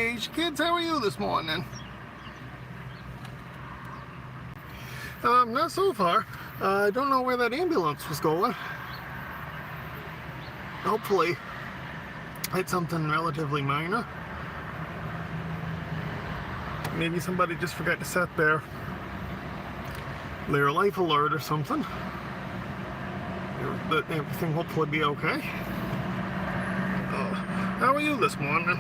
Asia kids, how are you this morning? Not so far. I don't know where that ambulance was going. Hopefully, it's something relatively minor. Maybe somebody just forgot to set their life alert or something. But everything hopefully be okay. How are you this morning?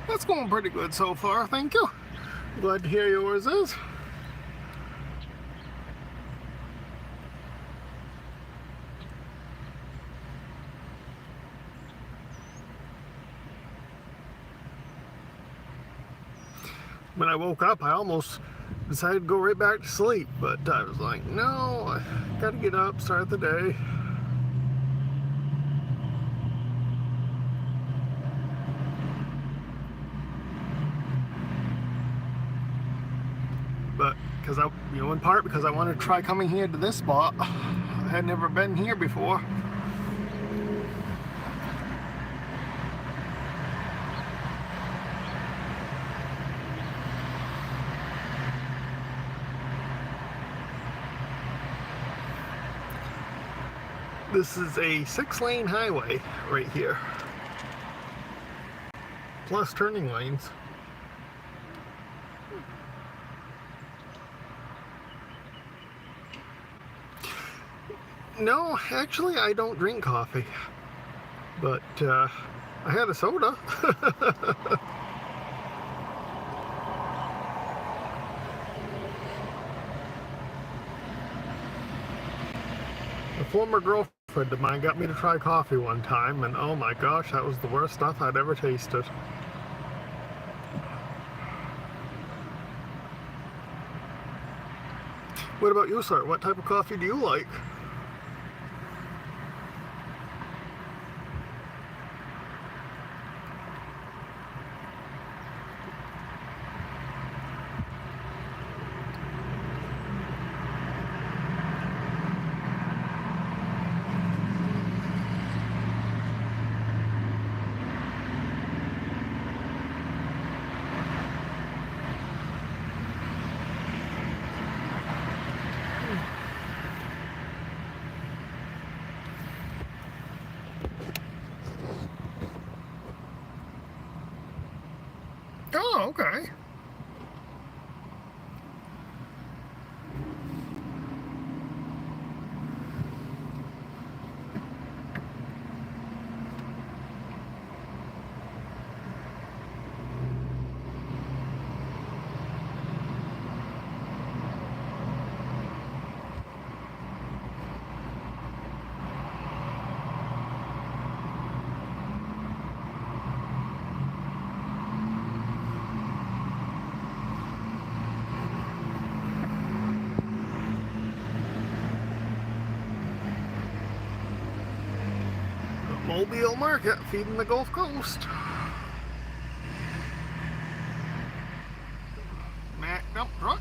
That's going pretty good so far, thank you. Glad to hear yours is. When I woke up, I almost decided to go right back to sleep, but I was like, no, I gotta get up, start the day. But because in part because I wanted to try coming here to this spot. I had never been here before. This is a 6-lane highway right here, plus turning lanes. No, actually I don't drink coffee, but I had a soda. A former girlfriend of mine got me to try coffee one time, and oh my gosh, that was the worst stuff I'd ever tasted. What about you, sir? What type of coffee do you like? Oh, okay. Mobile Market feeding the Gulf Coast. Mack dump truck.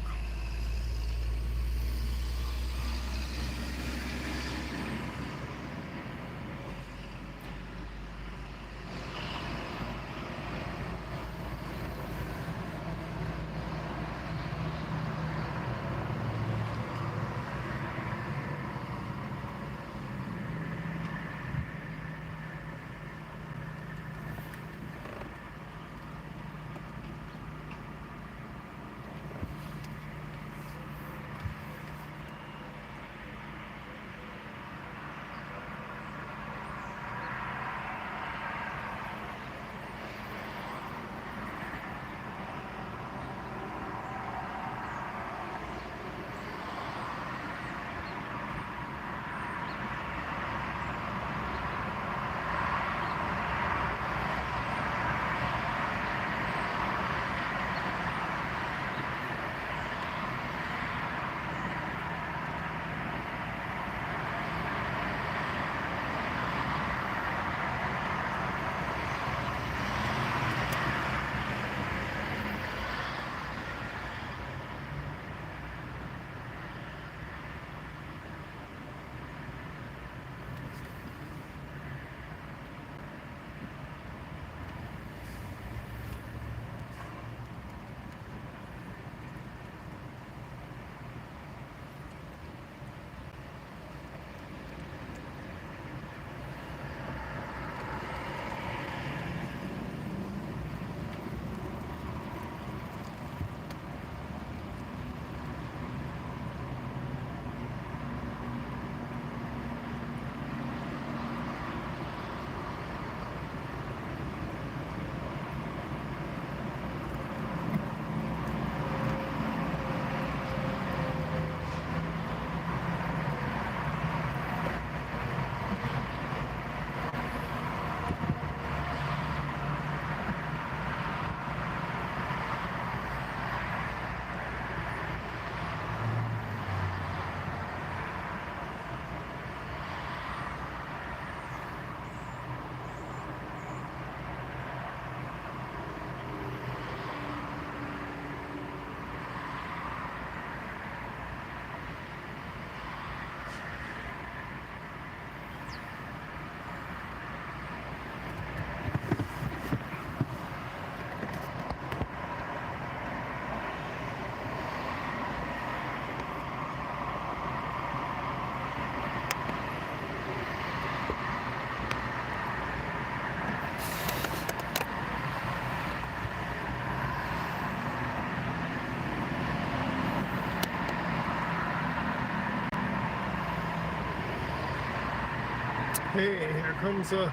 Hey, here comes a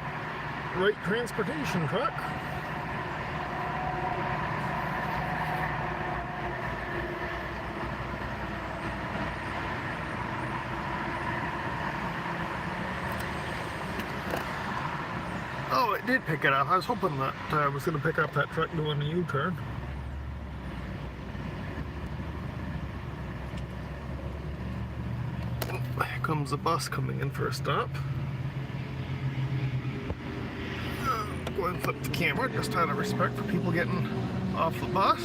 right transportation truck. Oh, it did pick it up. I was hoping that I was going to pick up that truck doing a U-turn. Here comes a bus coming in for a stop. Go ahead and flip the camera just out of respect for people getting off the bus.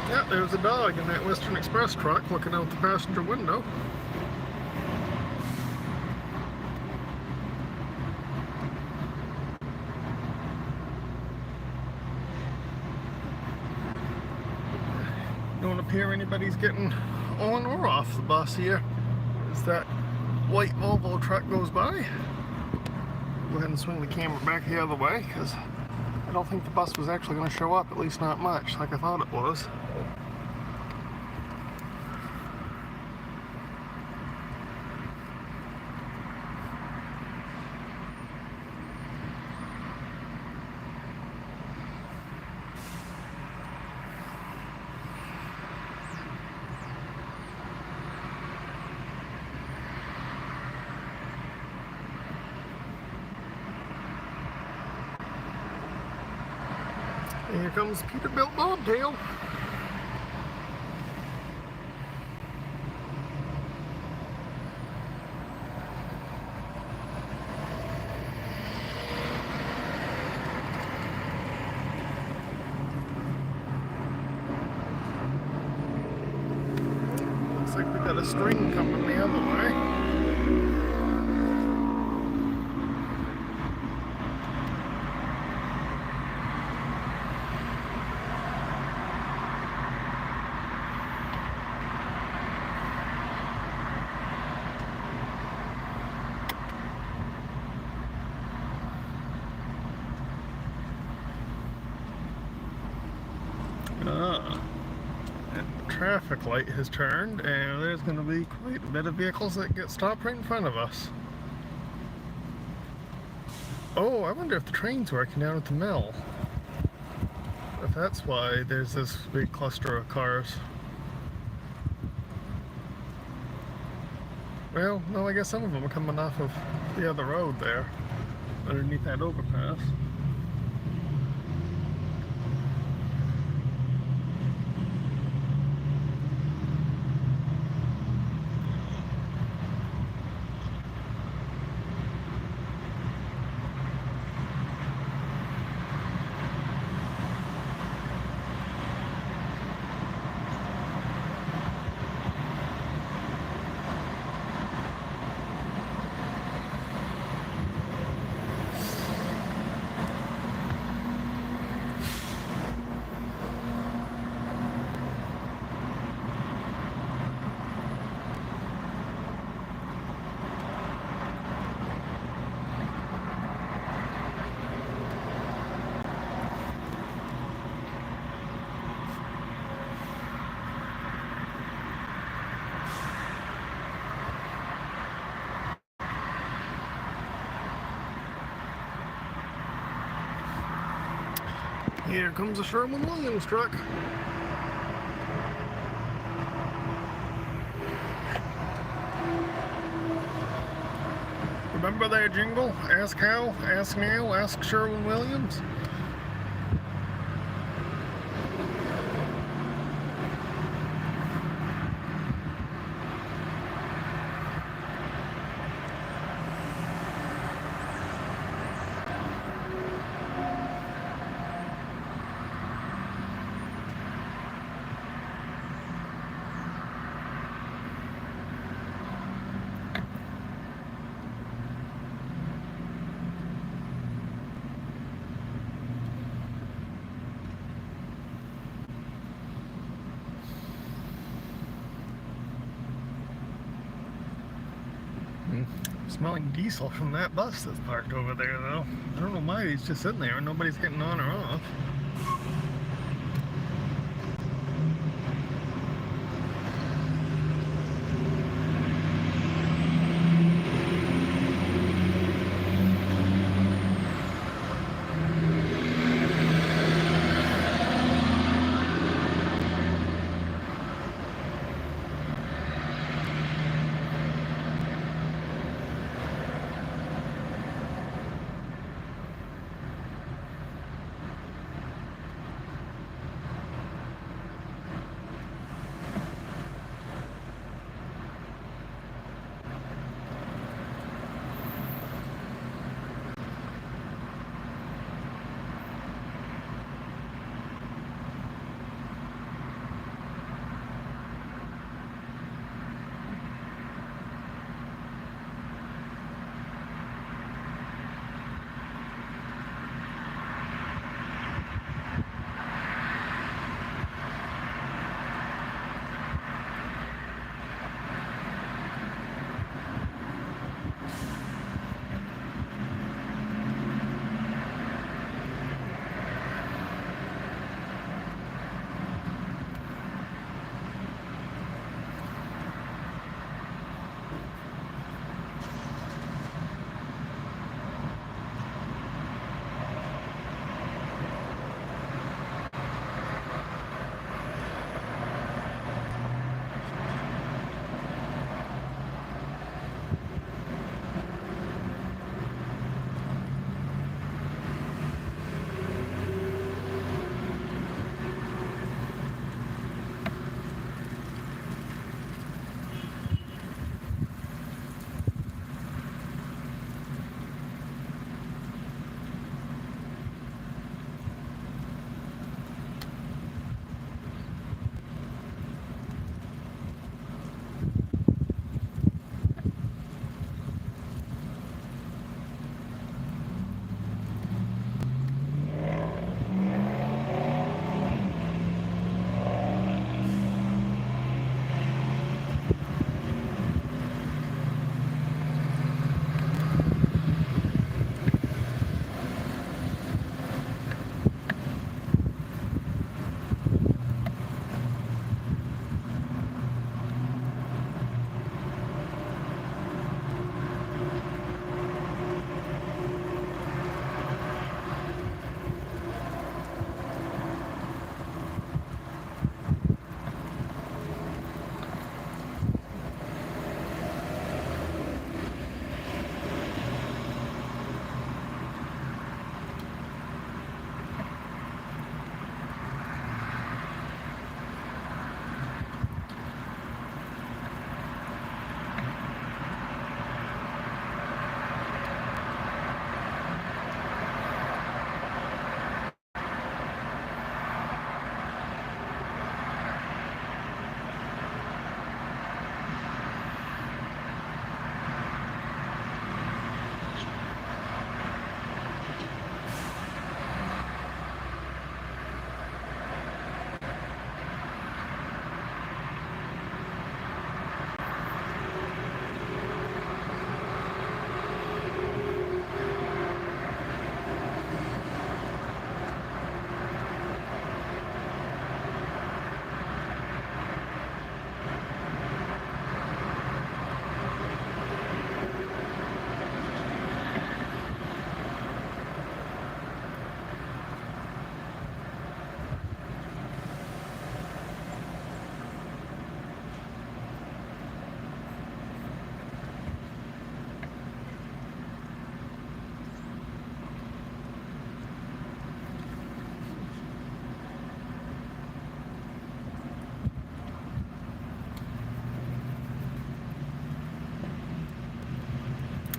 Yeah, there's a dog in that Western Express truck looking out the passenger window. Don't appear anybody's getting on or off the bus here as that white Volvo truck goes by. Go ahead and swing the camera back the other way because I don't think the bus was actually going to show up, at least not much, like I thought it was. And here comes Peterbilt Bobtail. Looks like we got a string coming the other way. And the traffic light has turned, and there's going to be quite a bit of vehicles that get stopped right in front of us. Oh, I wonder if the train's working down at the mill. If that's why there's this big cluster of cars. Well, no, I guess some of them are coming off of the other road there, underneath that overpass. Here comes a Sherwin Williams truck. Remember that jingle? Ask how, ask now, ask Sherwin Williams. smelling diesel from that bus that's parked over there, though. I don't know why he's just sitting there and nobody's getting on or off.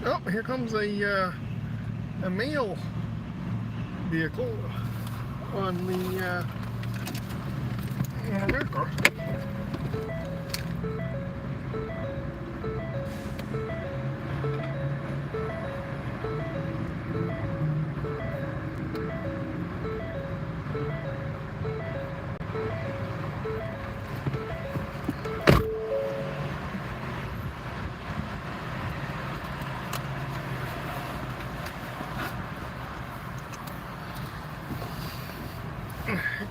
Oh, here comes a mail vehicle on the vehicle.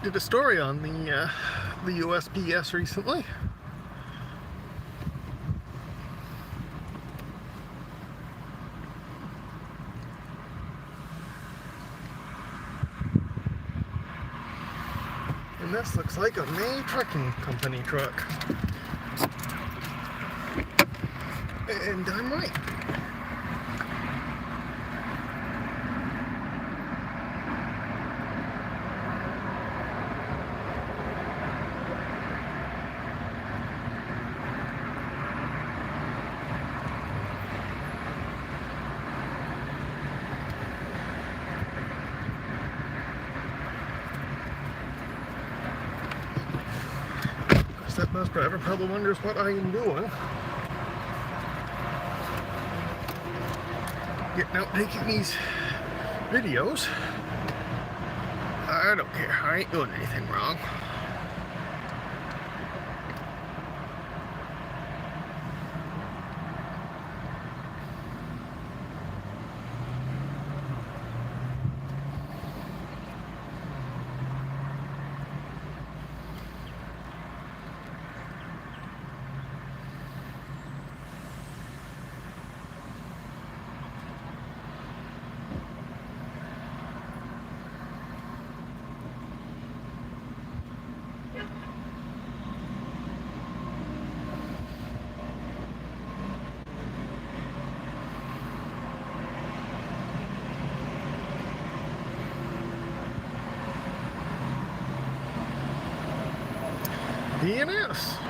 did a story on the USPS recently. And this looks like a May Trucking Company truck. And I'm right. That bus driver probably wonders what I am doing. Getting out taking these videos. I don't care. I ain't doing anything wrong. DNS.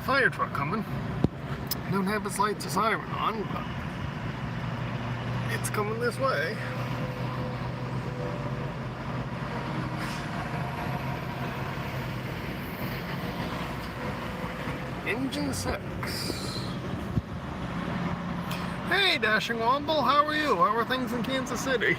fire truck coming. Don't have its lights or siren on, but it's coming this way. Engine 6. Hey, Dashing Womble, how are you? How are things in Kansas City?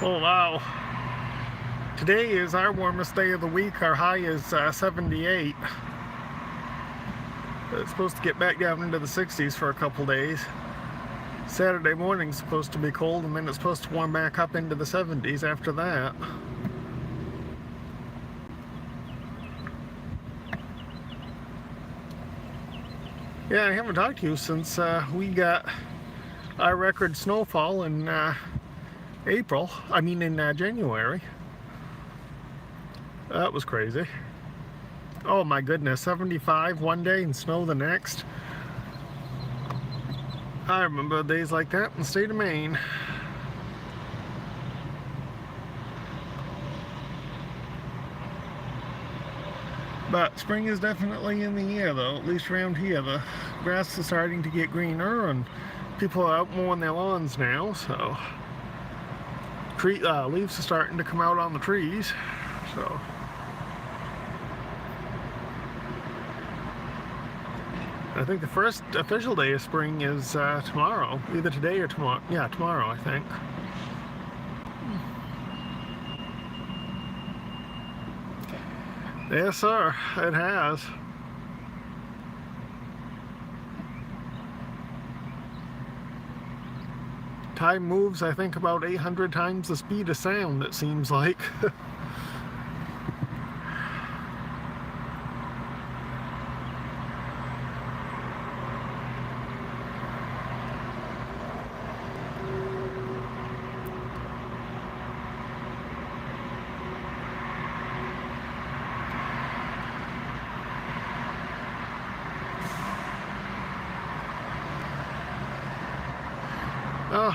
Oh wow, today is our warmest day of the week. Our high is 78. It's supposed to get back down into the 60s for a couple days. Saturday morning's supposed to be cold, and then it's supposed to warm back up into the 70s after that. Yeah, I haven't talked to you since we got our record snowfall in in January. That was crazy. Oh my goodness, 75 one day and snow the next. I remember days like that in the state of Maine. But spring is definitely in the air though, at least around here. The grass is starting to get greener and people are out mowing their lawns now, so leaves are starting to come out on the trees, so I think the first official day of spring is tomorrow, either today or tomorrow. Yeah, tomorrow, I think. Yes, sir, it has. Time moves, I think, about 800 times the speed of sound, it seems like.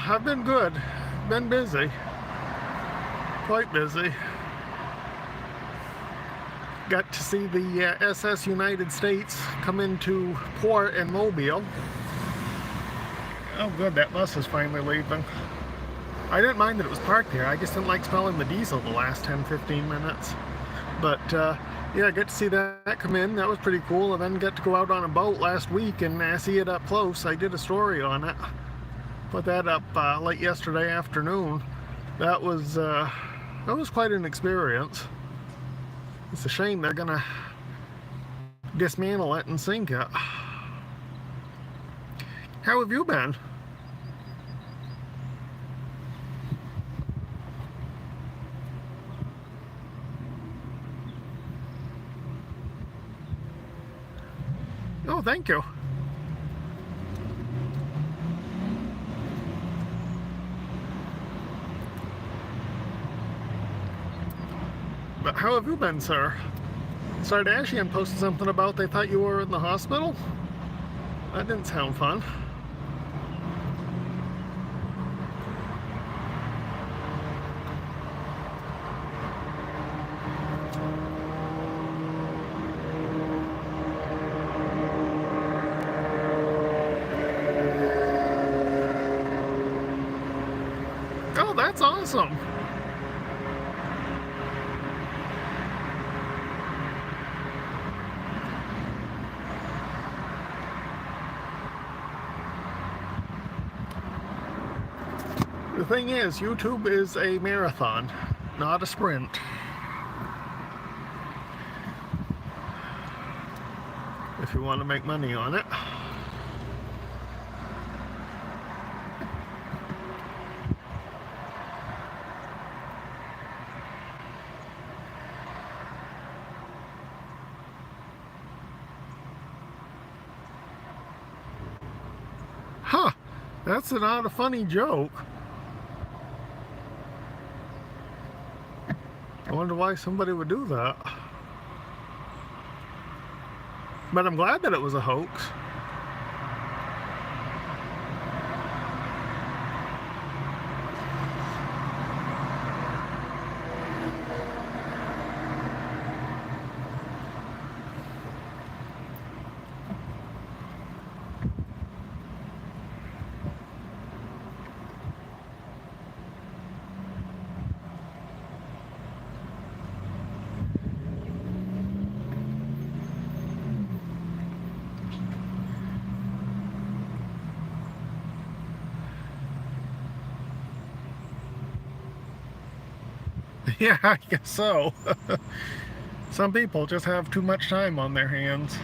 I've been good. Been busy. Quite busy. Got to see the SS United States come into port in Mobile. Oh good, that bus is finally leaving. I didn't mind that it was parked there. I just didn't like smelling the diesel the last 10-15 minutes. But yeah, I got to see that come in. That was pretty cool. And then got to go out on a boat last week and see it up close. I did a story on it. Put that up late yesterday afternoon. That was quite an experience. It's a shame they're gonna dismantle it and sink it. How have you been? Oh, thank you. But how have you been, sir? Sardashian posted something about they thought you were in the hospital. That didn't sound fun. Oh, that's awesome. The thing is, YouTube is a marathon, not a sprint. if you want to make money on it. Huh, that's not a funny joke. I wonder why somebody would do that. But I'm glad that it was a hoax. Yeah, I guess so. Some people just have too much time on their hands.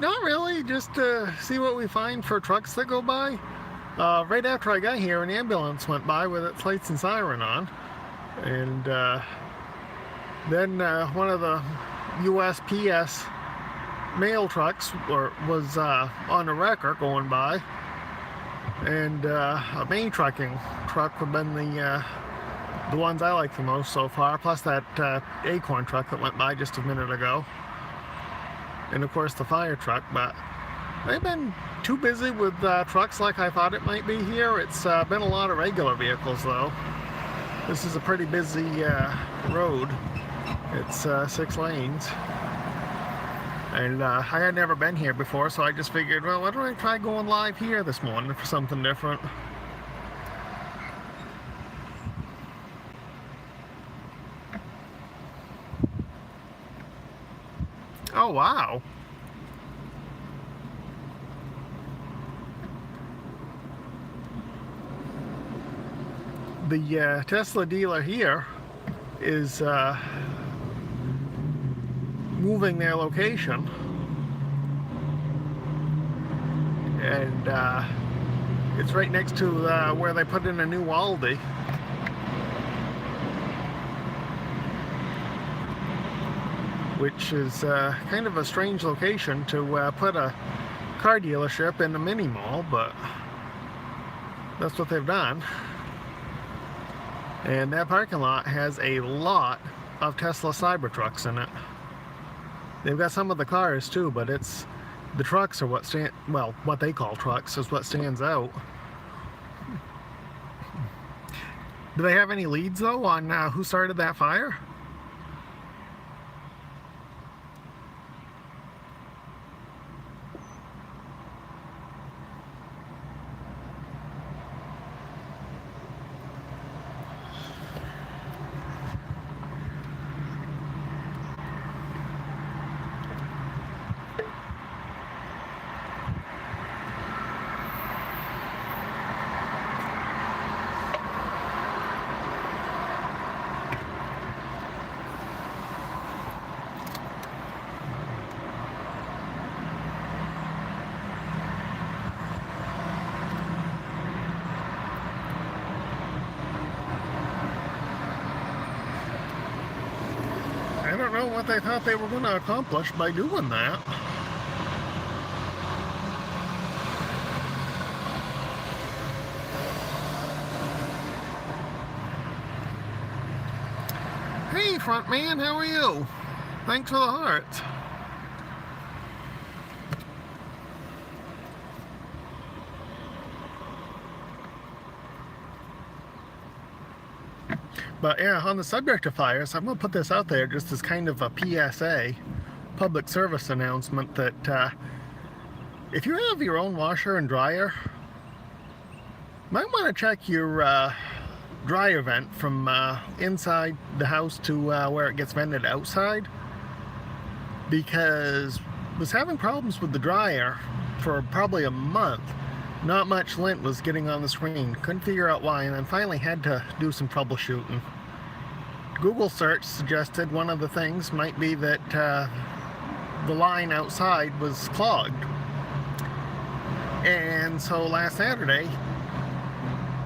Not really, just to see what we find for trucks that go by. Right after I got here, an ambulance went by with its lights and siren on. And then one of the USPS mail trucks was on a wrecker going by. And a main trucking truck would have been the ones I like the most so far, plus that Acorn truck that went by just a minute ago. And of course the fire truck, but they've been too busy with trucks like I thought it might be here. It's been a lot of regular vehicles though. This is a pretty busy road. It's 6 lanes. And I had never been here before, so I just figured, well, why don't I try going live here this morning for something different. Oh, wow. The Tesla dealer here is moving their location, and it's right next to where they put in a new Aldi. Which is kind of a strange location to put a car dealership in a mini mall, but that's what they've done. And that parking lot has a lot of Tesla Cybertrucks in it. They've got some of the cars too, but it's the trucks are what they call trucks is what stands out. Do they have any leads though on who started that fire? I don't know what they thought they were going to accomplish by doing that. Hey, front man, how are you? Thanks for the hearts. But yeah, on the subject of fires, I'm going to put this out there just as kind of a PSA, public service announcement, that if you have your own washer and dryer, you might want to check your dryer vent from inside the house to where it gets vented outside, because I was having problems with the dryer for probably a month. Not much lint was getting on the screen. Couldn't figure out why, and then finally had to do some troubleshooting. Google search suggested one of the things might be that the line outside was clogged. And so last Saturday,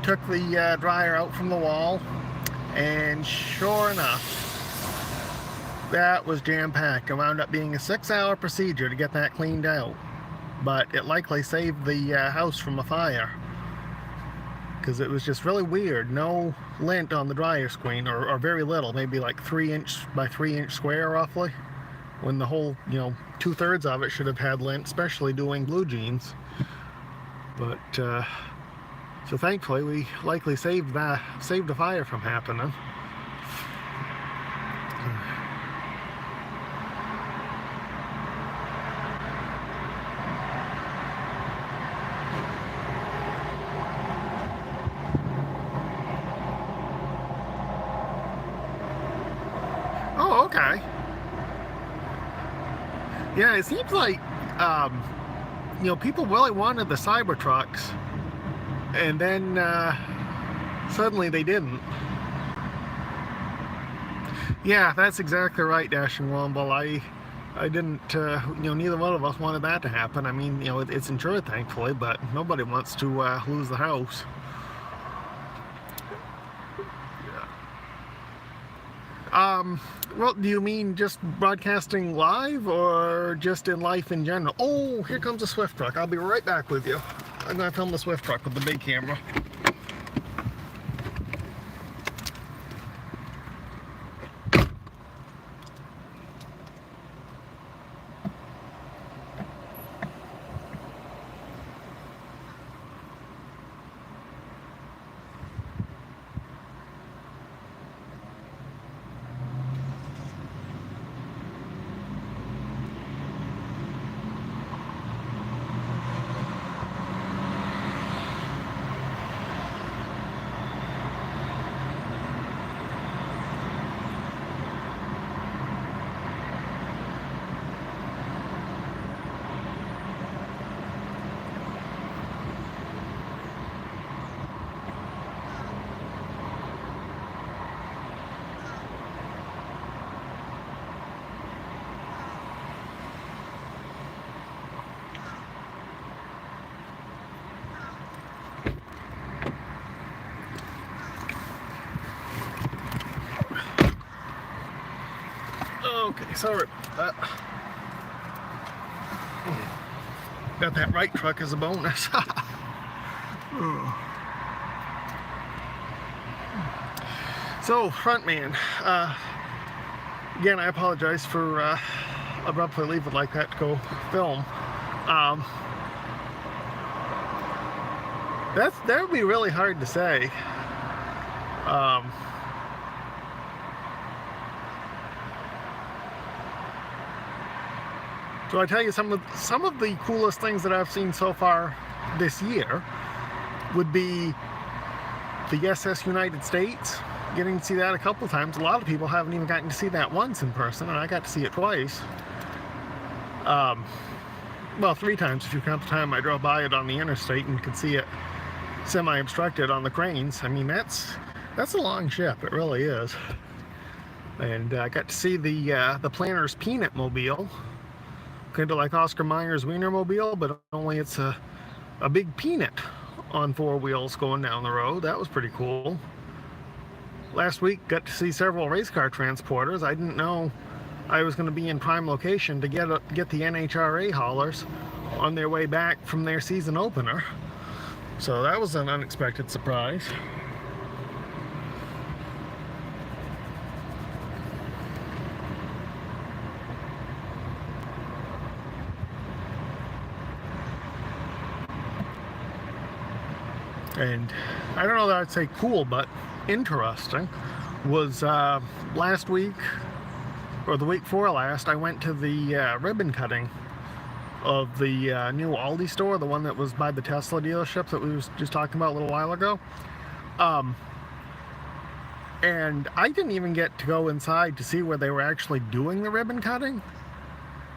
took the dryer out from the wall, and sure enough, that was jam-packed. It wound up being a 6-hour procedure to get that cleaned out. But it likely saved the house from a fire, because it was just really weird. No lint on the dryer screen, or very little, maybe like 3-inch by 3-inch square roughly, when the whole, 2/3 of it should have had lint, especially doing blue jeans. But so thankfully we likely saved the fire from happening. Oh, okay. Yeah, it seems like, people really wanted the Cybertrucks, and then suddenly they didn't. Yeah, that's exactly right, Dashing Womble. I didn't, neither one of us wanted that to happen. I mean, it's insured, thankfully, but nobody wants to lose the house. Well, do you mean just broadcasting live, or just in life in general? Oh, here comes a Swift truck. I'll be right back with you. I'm going to film the Swift truck with the big camera. Okay, sorry about that. Got that right truck as a bonus. So, frontman. Again, I apologize for abruptly leaving like that to go film. That would be really hard to say. So I tell you, some of the coolest things that I've seen so far this year would be the SS United States. Getting to see that a couple times. A lot of people haven't even gotten to see that once in person, and I got to see it twice. Well, 3 times if you count the time I drove by it on the interstate and could see it semi-obstructed on the cranes. I mean, that's a long ship. It really is. And I got to see the Planner's Peanut Mobile. Kind of like Oscar Mayer's Wienermobile, but only it's a big peanut on 4 wheels going down the road. That was pretty cool. Last week, got to see several race car transporters. I didn't know I was going to be in prime location to get the NHRA haulers on their way back from their season opener. So that was an unexpected surprise. And I don't know that I'd say cool, but interesting. was last week, or the week before last, I went to the ribbon cutting of the new Aldi store, the one that was by the Tesla dealership that we was just talking about a little while ago. And I didn't even get to go inside to see where they were actually doing the ribbon cutting,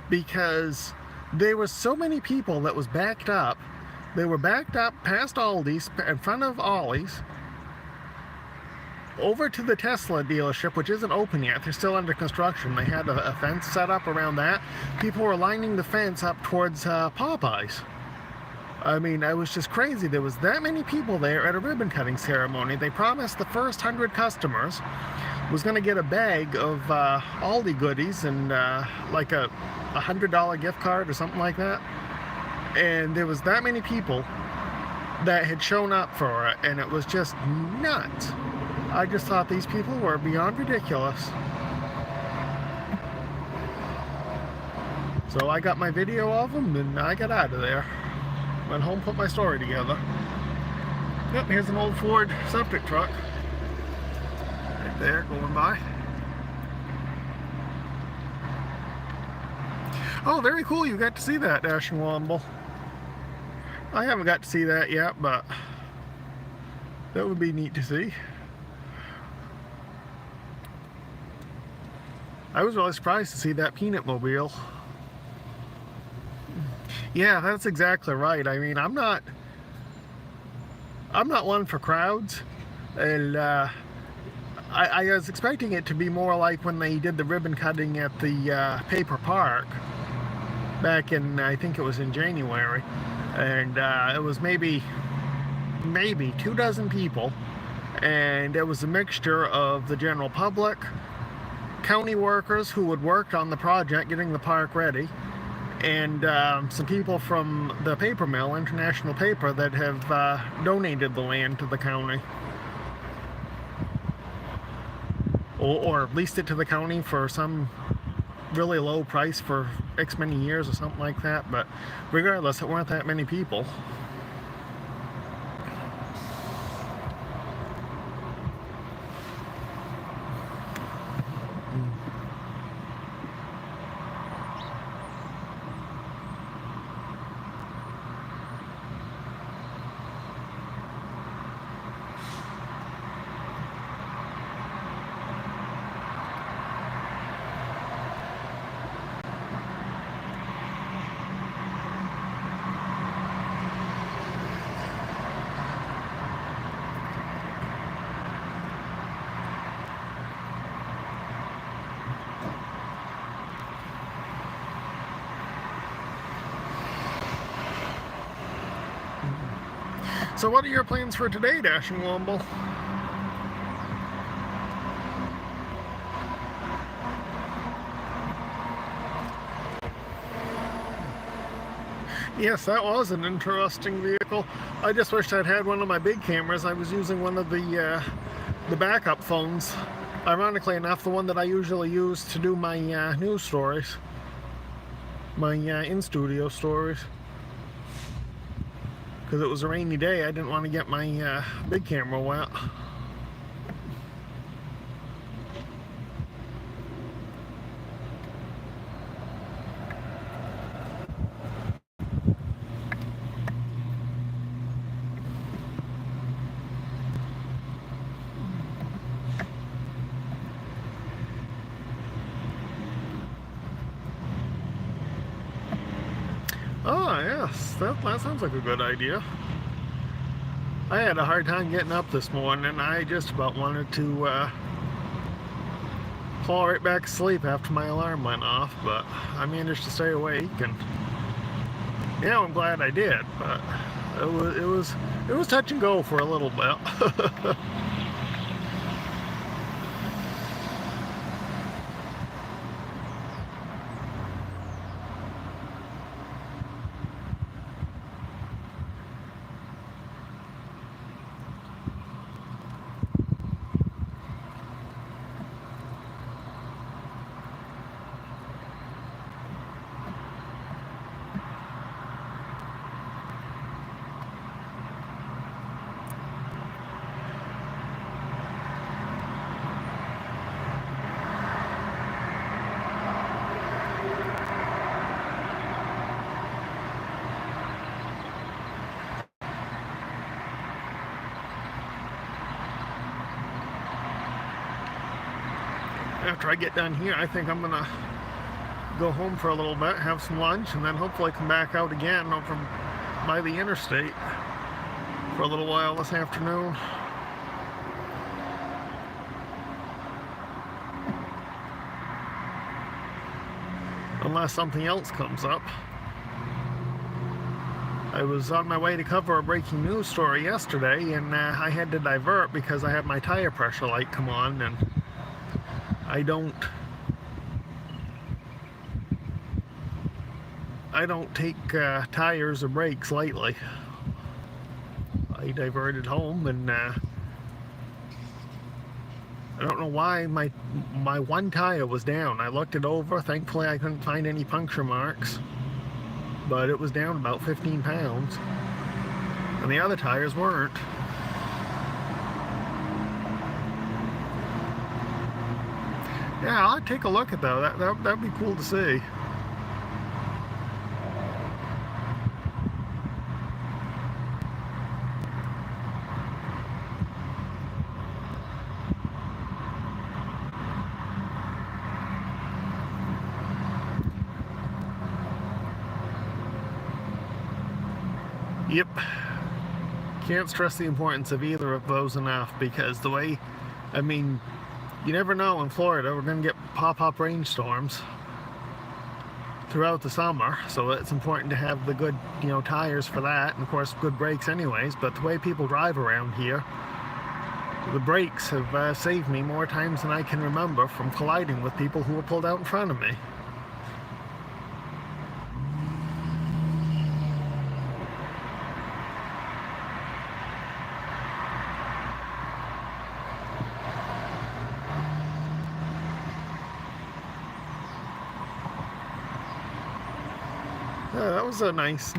because there was so many people that was backed up. They were backed up past Aldi's, in front of Ollie's, over to the Tesla dealership, which isn't open yet. They're still under construction. They had a fence set up around that. People were lining the fence up towards Popeyes. I mean, it was just crazy. There was that many people there at a ribbon cutting ceremony. They promised the first 100 customers was going to get a bag of Aldi goodies and like a $100 gift card or something like that. And there was that many people that had shown up for it, and it was just nuts. I just thought these people were beyond ridiculous. So I got my video of them and I got out of there. Went home, put my story together. Yep, here's an old Ford septic truck. Right there, going by. Oh, very cool, you got to see that, Dash and Womble. I haven't got to see that yet, but that would be neat to see. I was really surprised to see that peanut mobile. Yeah, that's exactly right. I mean, I'm not one for crowds, and I was expecting it to be more like when they did the ribbon cutting at the Paper Park back in, I think it was in January, and it was maybe 2 dozen people, and it was a mixture of the general public, county workers who had worked on the project getting the park ready, and some people from the paper mill, International Paper, that have donated the land to the county, or leased it to the county for some really low price for X many years or something like that. But regardless, it weren't that many people. So what are your plans for today, Dash and Womble? Yes, that was an interesting vehicle. I just wished I'd had one of my big cameras. I was using one of the backup phones. Ironically enough, the one that I usually use to do my news stories, my in-studio stories. Because it was a rainy day, I didn't want to get my big camera wet. Oh, yes, that sounds like a good idea. I had a hard time getting up this morning. I just about wanted to fall right back asleep after my alarm went off, but I managed to stay awake, and yeah, I'm glad I did, but it was touch and go for a little bit. after I get done here, I think I'm gonna go home for a little bit, have some lunch, and then hopefully come back out again over by the interstate for a little while this afternoon. Unless something else comes up. I was on my way to cover a breaking news story yesterday, and I had to divert because I had my tire pressure light come on, and I don't take tires or brakes lightly. I diverted home, and I don't know why my one tire was down. I looked it over. Thankfully, I couldn't find any puncture marks, but it was down about 15 pounds, and the other tires weren't. Yeah, I'll take a look at that. That'd be cool to see. Yep. Can't stress the importance of either of those enough, because the way, I mean, you never know in Florida, we're going to get pop-up rainstorms throughout the summer, so it's important to have the good, tires for that, and of course good brakes anyways. But the way people drive around here, the brakes have saved me more times than I can remember from colliding with people who were pulled out in front of me. Yeah, that was a nice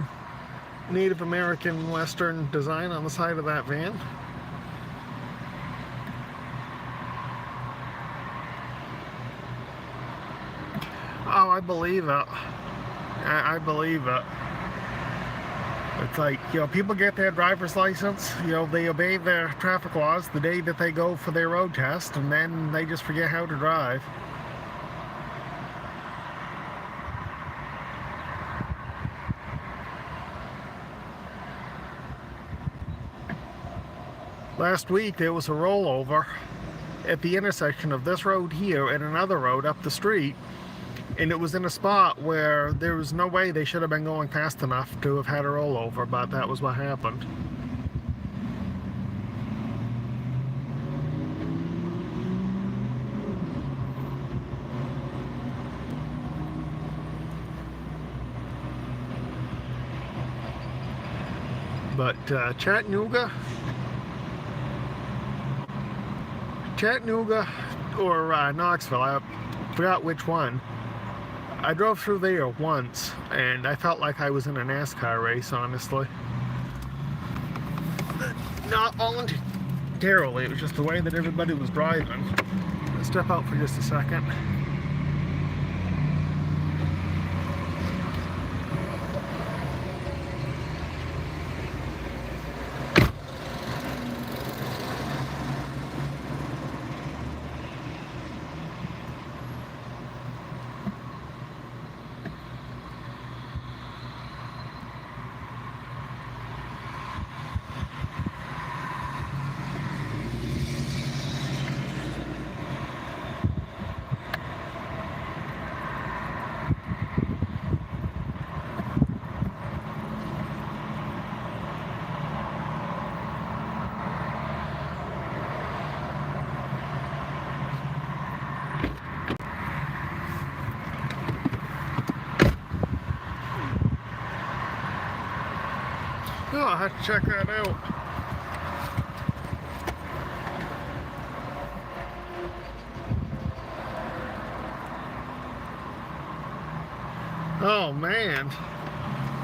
Native American Western design on the side of that van. Oh, I believe it. I believe it. It's like, people get their driver's license, they obey their traffic laws the day that they go for their road test, and then they just forget how to drive. Last week there was a rollover at the intersection of this road here and another road up the street, and it was in a spot where there was no way they should have been going fast enough to have had a rollover, but that was what happened. But Chattanooga or Knoxville, I forgot which one. I drove through there once, and I felt like I was in a NASCAR race, honestly. Not voluntarily, it was just the way that everybody was driving. Let's step out for just a second. Oh, I'll have to check that out. Oh man,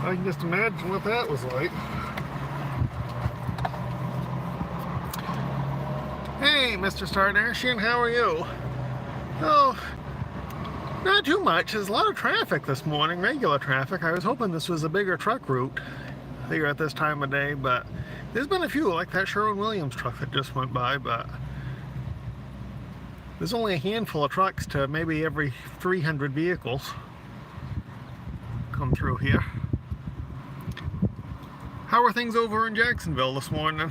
I can just imagine what that was like. Hey, Mr. Stardashian, how are you? Oh, not too much. There's a lot of traffic this morning, regular traffic. I was hoping this was a bigger truck route here at this time of day, but there's been a few, like that Sherwin-Williams truck that just went by, but There's only a handful of trucks to maybe every 300 vehicles come through here. How are things over in Jacksonville this morning?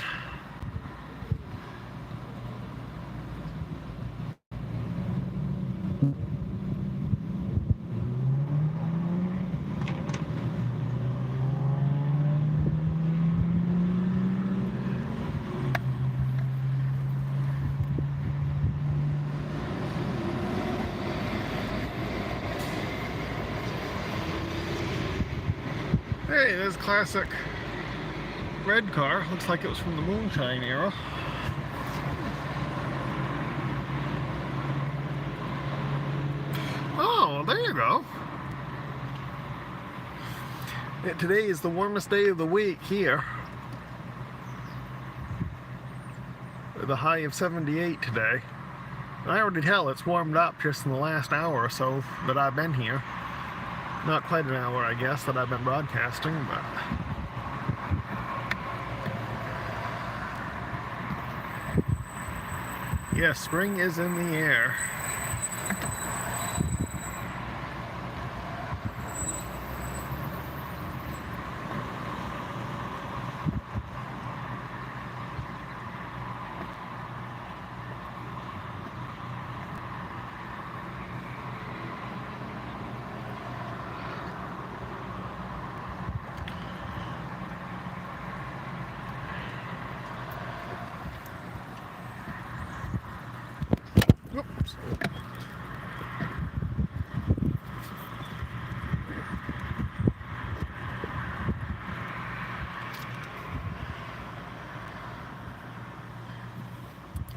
Hey, there's a classic red car. Looks like it was from the moonshine era. Oh, there you go. Today is the warmest day of the week here. The high of 78 today. And I already tell it's warmed up just in the last hour or so that I've been here. Not quite an hour, I guess, that I've been broadcasting, but... yes, spring is in the air. Oops.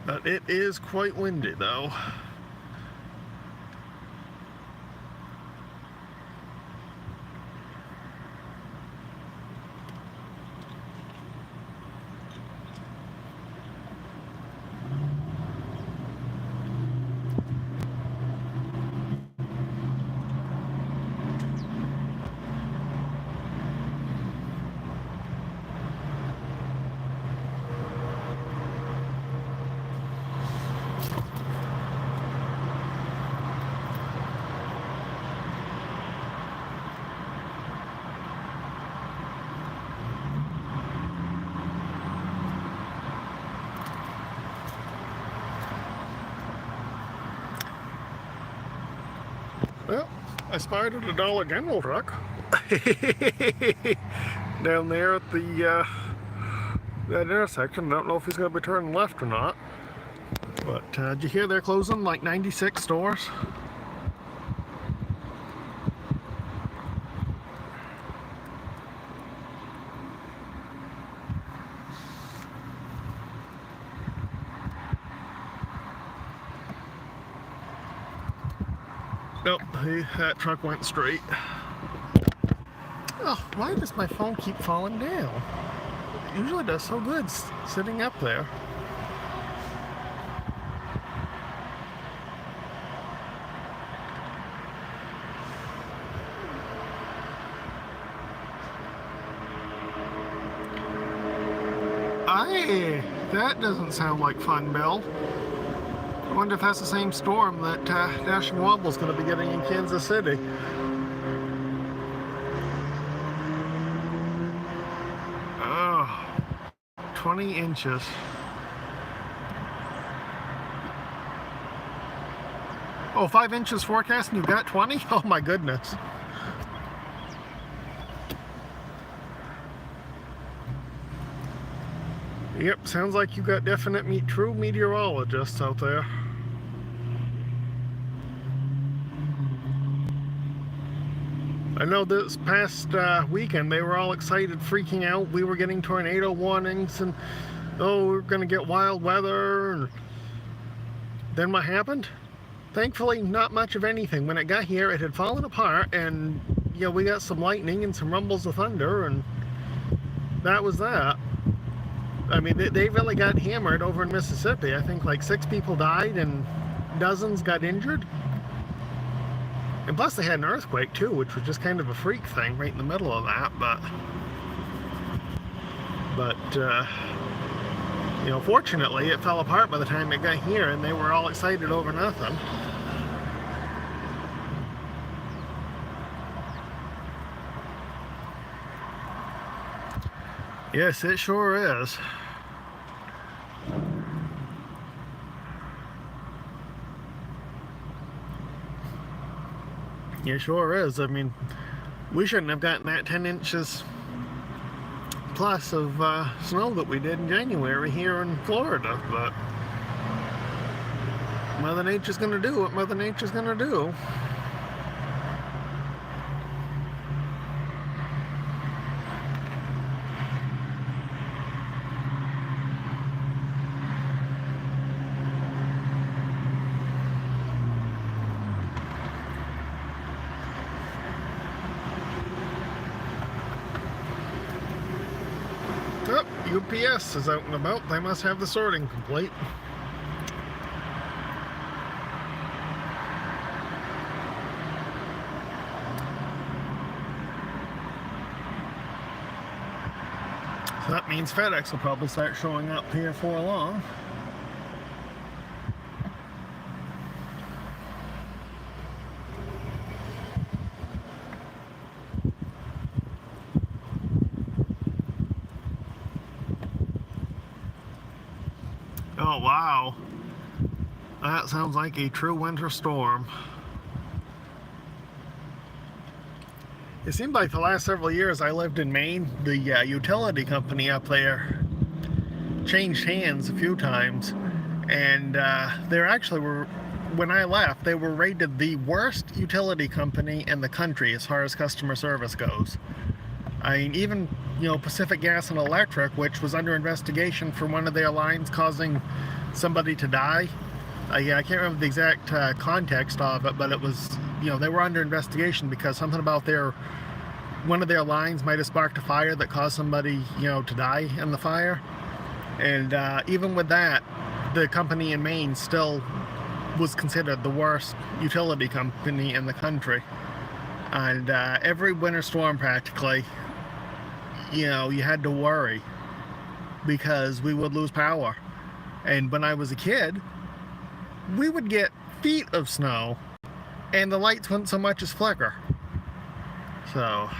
But it is quite windy though. Well, I spotted a Dollar General truck down there at the that intersection. I don't know if he's going to be turning left or not. But did you hear they're closing like 96 stores? Nope, that truck went straight. Oh, why does my phone keep falling down? It usually does so good sitting up there. That doesn't sound like fun, Bill. I wonder if that's the same storm that Dash and Wobble's going to be getting in Kansas City. Oh, 20 inches. Oh, 5 inches forecast and you've got 20? Oh my goodness. Yep, sounds like you got definite true meteorologists out there. I know this past weekend they were all excited, freaking out. We were getting tornado warnings and oh, we're gonna get wild weather. And then what happened? Thankfully, not much of anything. When it got here, it had fallen apart, and you know, we got some lightning and some rumbles of thunder, and that was that. I mean, they really got hammered over in Mississippi. I think like 6 people died and dozens got injured. And plus they had an earthquake too, which was just kind of a freak thing right in the middle of that. But You know, fortunately, it fell apart by the time it got here, and they were all excited over nothing. Yes, it sure is. It sure is. I mean, we shouldn't have gotten that 10 inches plus of snow that we did in January here in Florida, but Mother Nature's gonna do what Mother Nature's gonna do. Oh, UPS is out and about. They must have the sorting complete. So that means FedEx will probably start showing up here for long. Oh wow, that sounds like a true winter storm. It seemed like the last several years I lived in Maine, the utility company up there changed hands a few times, and there actually were, when I left, they were rated the worst utility company in the country as far as customer service goes. I mean, even, you know, Pacific Gas and Electric, which was under investigation for one of their lines causing somebody to die. I can't remember the exact context of it, but it was, you know, they were under investigation because something about one of their lines might have sparked a fire that caused somebody, you know, to die in the fire. And even with that, the company in Maine still was considered the worst utility company in the country. And every winter storm practically, you know, you had to worry because we would lose power. And when I was a kid, we would get feet of snow and the lights wouldn't so much as flicker. So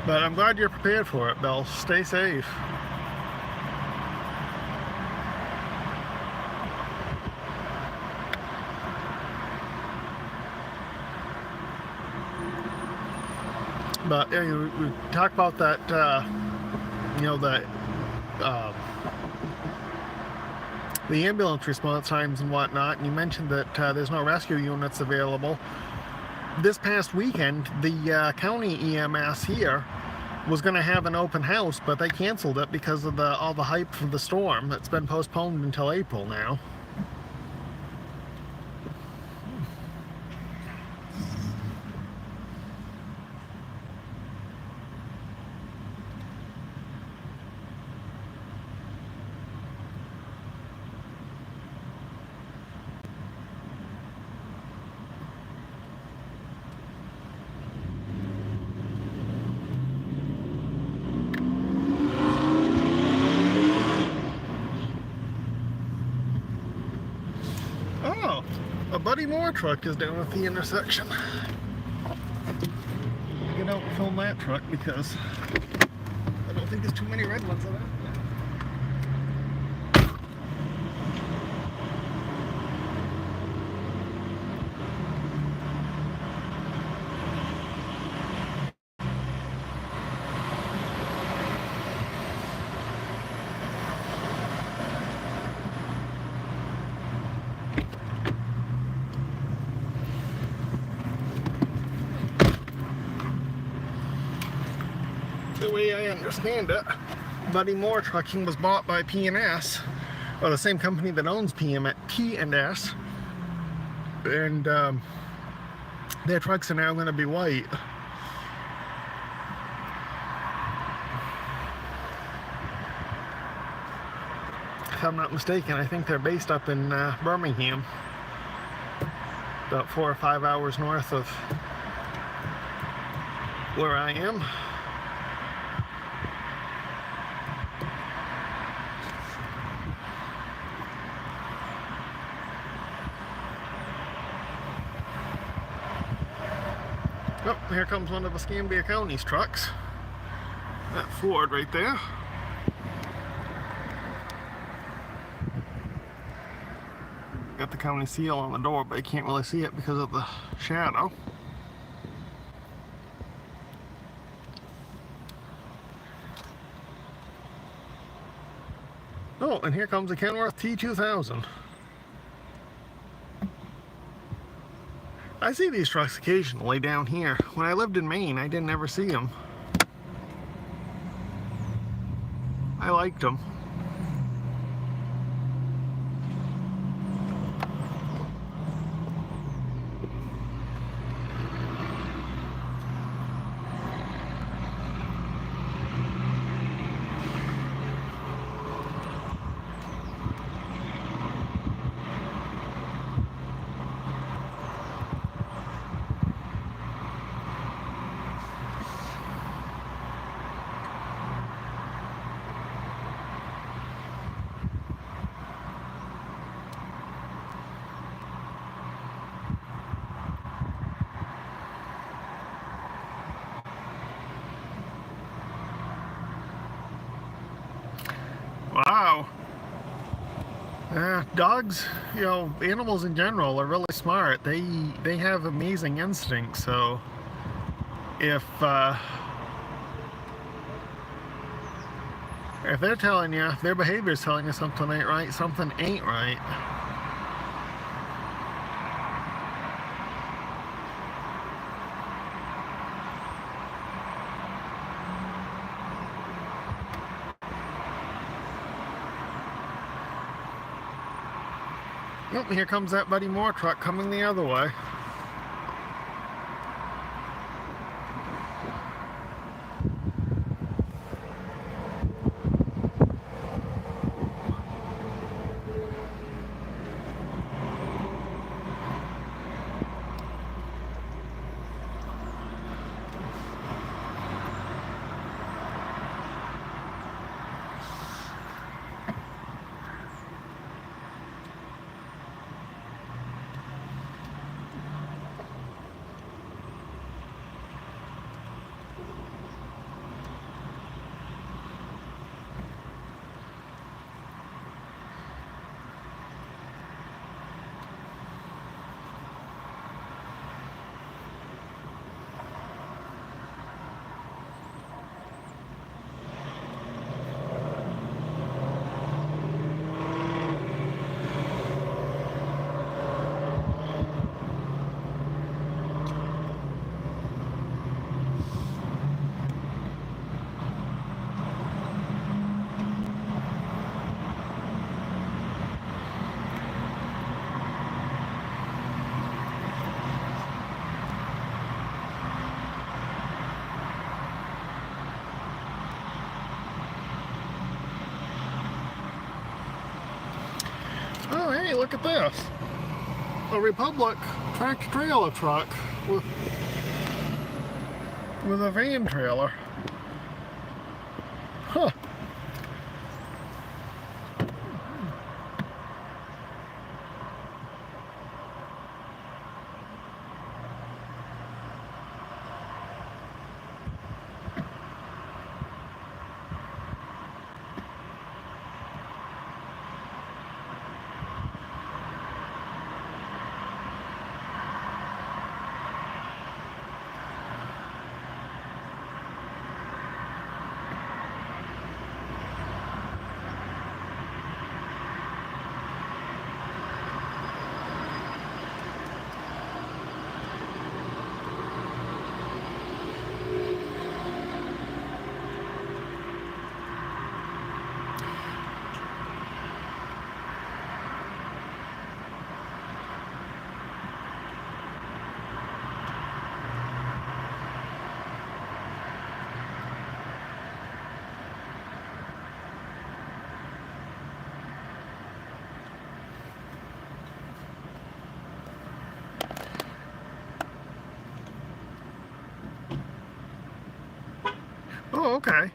but I'm glad you're prepared for it, Bill. Stay safe. But yeah, we talk about that, you know, the ambulance response times and whatnot, and you mentioned that there's no rescue units available. This past weekend, the county EMS here was going to have an open house, but they canceled it because of all the hype from the storm. It's been postponed until April now. Oh, a Buddy Moore truck is down at the intersection. Get out and film that truck because I don't think there's too many red ones of that. The way I understand it, Buddy Moore Trucking was bought by P&S, or the same company that owns P&S, and their trucks are now going to be white. I'm not mistaken. I think they're based up in Birmingham, about 4 or 5 hours north of where I am. Oh, here comes one of Escambia County's trucks. That Ford right there. Got the county seal on the door, but you can't really see it because of the shadow. Oh, and here comes a Kenworth T2000. I see these trucks occasionally down here. When I lived in Maine, I didn't ever see them. I liked them. Wow. Dogs, you know, animals in general are really smart. They have amazing instincts. So if they're telling you, if their behavior is telling you something ain't right, something ain't right. Oh, here comes that Buddy Moore truck coming the other way. Oh, hey, look at this. A Republic tractor trailer truck with a van trailer. Huh. Oh, okay.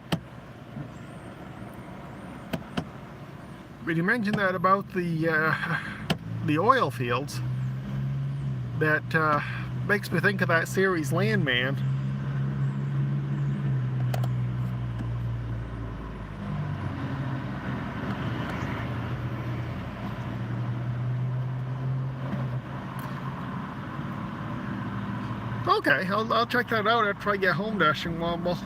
But you mentioned that about the oil fields. That makes me think of that series Landman. Okay, I'll check that out after I get home, Dashing Womble.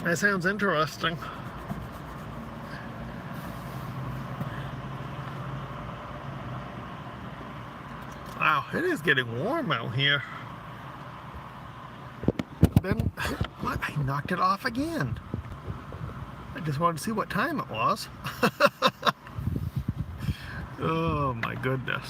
That sounds interesting. Wow, it is getting warm out here. Then, what? I knocked it off again. I just wanted to see what time it was. Oh my goodness.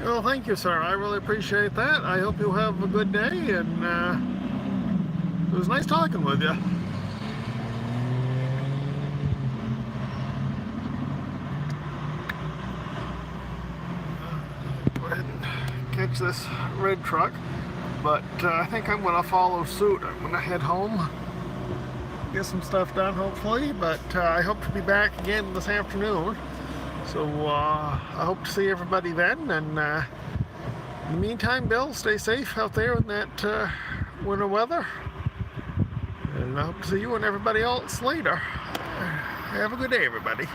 Well, thank you, sir. I really appreciate that. I hope you have a good day, and it was nice talking with you. Go ahead and catch this red truck, but I think I'm going to follow suit. I'm going to head home, get some stuff done, hopefully, but I hope to be back again this afternoon. So I hope to see everybody then, and in the meantime, Bill, stay safe out there in that winter weather, and I hope to see you and everybody else later. Have a good day, everybody.